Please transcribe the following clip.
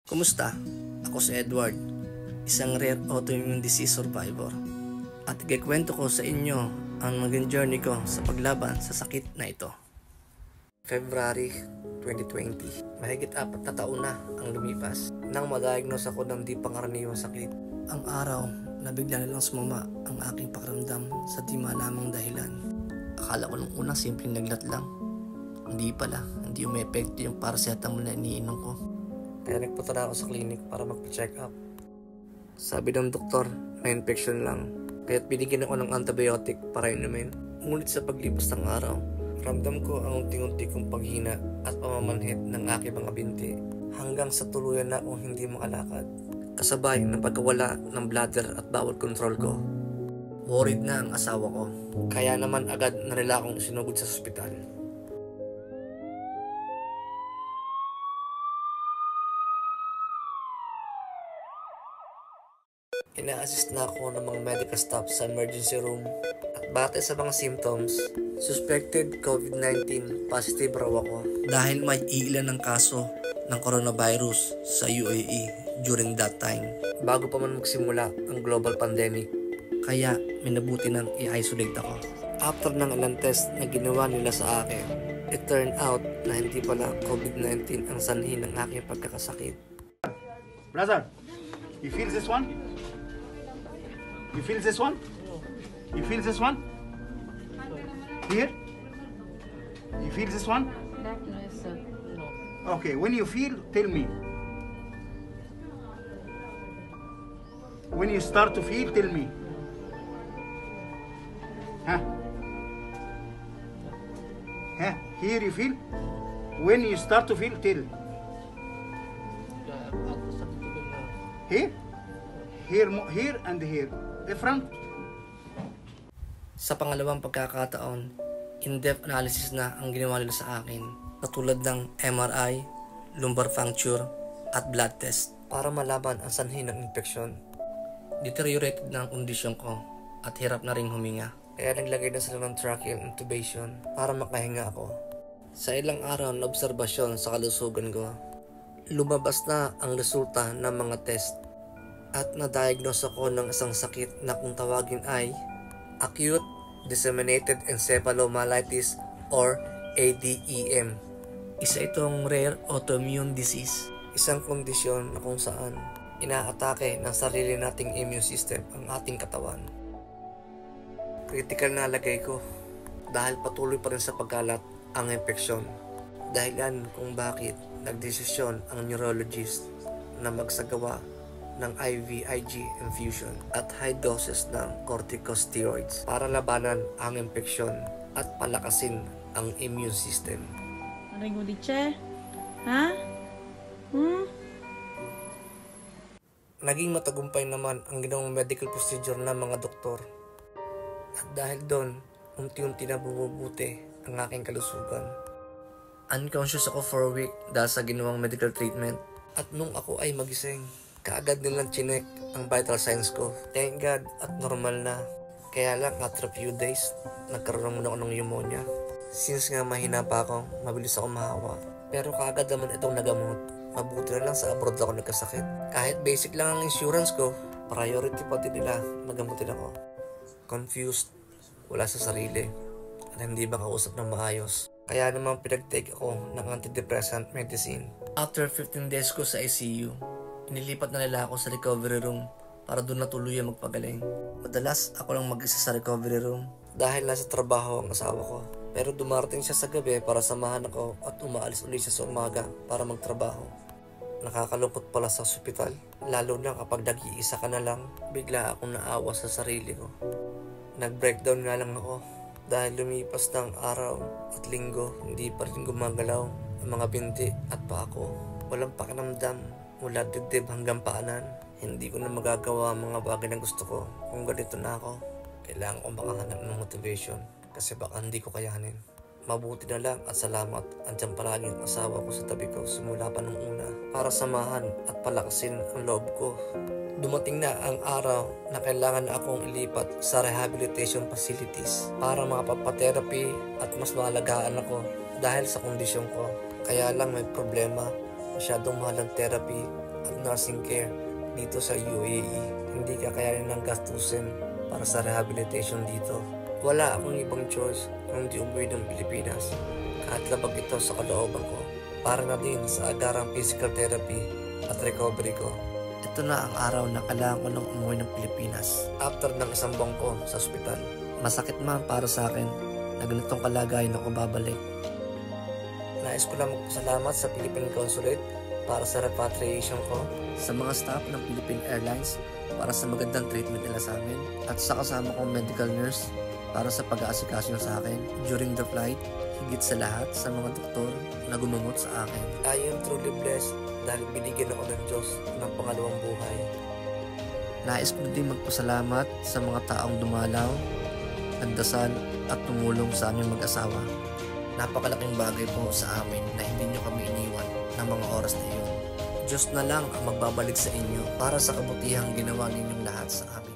Kumusta? Ako si Edward, isang rare autoimmune disease survivor. At ikikwento ko sa inyo ang naging journey ko sa paglaban sa sakit na ito. February 2020, mahigit 4 na taon na ang lumipas nang ma-diagnose ako ng di pangkaraniwang sakit. Ang araw na bigla nilang sumama ang aking pakiramdam sa di malamang dahilan. Akala ko nung una simpleng naglat lang. Hindi pala, hindi umepekto yung paracetamol na iniinom ko. Kaya nagpunta na ako sa clinic para magpa-check up. Sabi ng doktor, may infection lang. Kaya't binigyan ako ng antibiotic para inumin. Ngunit sa paglipas ng araw, ramdam ko ang unti-unti kong paghina at pamamanhid ng aking mga binti. Hanggang sa tuluyan na akong hindi makalakad. Kasabay ng pagkawala ng bladder at bowel control ko. Worried na ang asawa ko. Kaya naman agad na nila akong sinugod sa ospital. Ina-assist na ako ng mga medical staff sa emergency room at batay sa mga symptoms, suspected COVID-19 positive raw ako dahil may ilan ng kaso ng coronavirus sa UAE during that time bago pa man magsimula ang global pandemic. Kaya minabuti nang i-isolate ako. After ng ilang test na ginawa nila sa akin, it turned out na hindi pala COVID-19 ang sanhi ng aking pagkakasakit. Brother, you feel this one? You feel this one? You feel this one? Here? You feel this one? Okay, when you feel, tell me. When you start to feel, tell me. Huh? Huh? Here you feel? When you start to feel, tell. Here? Here and here. Different? Sa pangalawang pagkakataon, in-depth analysis na ang ginawa nila sa akin, katulad ng MRI, lumbar puncture, at blood test para malaman ang sanhi ng infeksyon. Deteriorated na ang kondisyon ko at hirap na ring huminga. Kaya naglagay na sila ng tracheal intubation para makahinga ako. Sa ilang araw na obserbasyon sa kalusugan ko, lumabas na ang resulta ng mga test at na-diagnose ako ng isang sakit na kung tawagin ay Acute Disseminated Encephalomyelitis or ADEM. Isa itong rare autoimmune disease, isang kondisyon na kung saan inaatake ng sarili nating immune system ang ating katawan. Critical na lagay ko dahil patuloy pa rin sa pagkalat ang infeksyon. Dahilan kung bakit nagdesisyon ang neurologist na magsagawa ng IVIG infusion at high doses ng corticosteroids para labanan ang infeksyon at palakasin ang immune system. Aray mo di, Che? Ha? Naging matagumpay naman ang ginawang medical procedure ng mga doktor. At dahil doon, unti-unti na bumubuti ang aking kalusugan. Unconscious ako for a week dahil sa ginawang medical treatment. At nung ako ay magising, kaagad nilang chinek ang vital signs ko. Thank God at normal na. Kaya lang after a few days, nagkaroon muna ako ng pneumonia. Since nga mahina pa ako, mabilis ako mahawa. Pero kaagad naman itong nagamot. Mabuti na lang sa abroad ako nagkasakit. Kahit basic lang ang insurance ko, priority pa din nila magamutin ako. Confused, wala sa sarili, at hindi makausap ng maayos. Kaya naman pinag-take ako ng antidepressant medicine. After 15 days ko sa ICU, inilipat na nila ako sa recovery room para doon na tuluyan magpagaling. Madalas ako lang mag-isa sa recovery room dahil nasa trabaho ang asawa ko. Pero dumarating siya sa gabi para samahan ako at umaalis ulit siya sa umaga para magtrabaho. Nakakalungkot pala sa ospital, lalo na kapag nag-iisa ka na lang, bigla akong naawa sa sarili ko. Nag-breakdown nga lang ako dahil lumipas ng araw at linggo, hindi pa rin gumagalaw ang mga binti at paa ko. Walang pakiramdam mula dibdib hanggang paanan. Hindi ko na magagawa ang mga bagay na gusto ko kung ganito na ako. Kailangan ko makahanap ng motivation kasi baka hindi ko kayanin. Mabuti na lang at salamat andyan palagi ang asawa ko sa tabi ko simula pa nung una para samahan at palakasin ang loob ko. Dumating na ang araw na kailangan na akong ilipat sa rehabilitation facilities para makapagpa-therapy at mas maalagaan ako dahil sa kondisyon ko. Kaya lang may problema, masyadong mahal ang therapy at nursing care dito sa UAE. Hindi kakayanin ng gastusin para sa rehabilitation dito. Wala akong ibang choice kundi umuwi ng Pilipinas kahit labag ito sa kalooban ko para na din sa agarang physical therapy at recovery ko. Ito na ang araw na kailangan ko nang umuwi ng Pilipinas after ng isang buwan ko sa ospital. Masakit man para sa akin na ganitong kalagayan ako babalik. Nais ko lang magpasalamat sa Philippine Consulate para sa repatriation ko, sa mga staff ng Philippine Airlines para sa magandang treatment nila sa amin, at sa kasama kong medical nurse para sa pag-aasikaso sa akin during the flight, higit sa lahat sa mga doktor na gumamot sa akin. I am truly blessed dahil binigyan ako ng Diyos ng pangalawang buhay. Nais ko din magpasalamat sa mga taong dumalaw, nagdasal at tumulong sa aming mag-asawa. Napakalaking bagay po sa amin na hindi nyo kami iniwan ng mga oras na iyon. Diyos na lang ang magbabalik sa inyo para sa kabutihang ginawa ninyong lahat sa amin.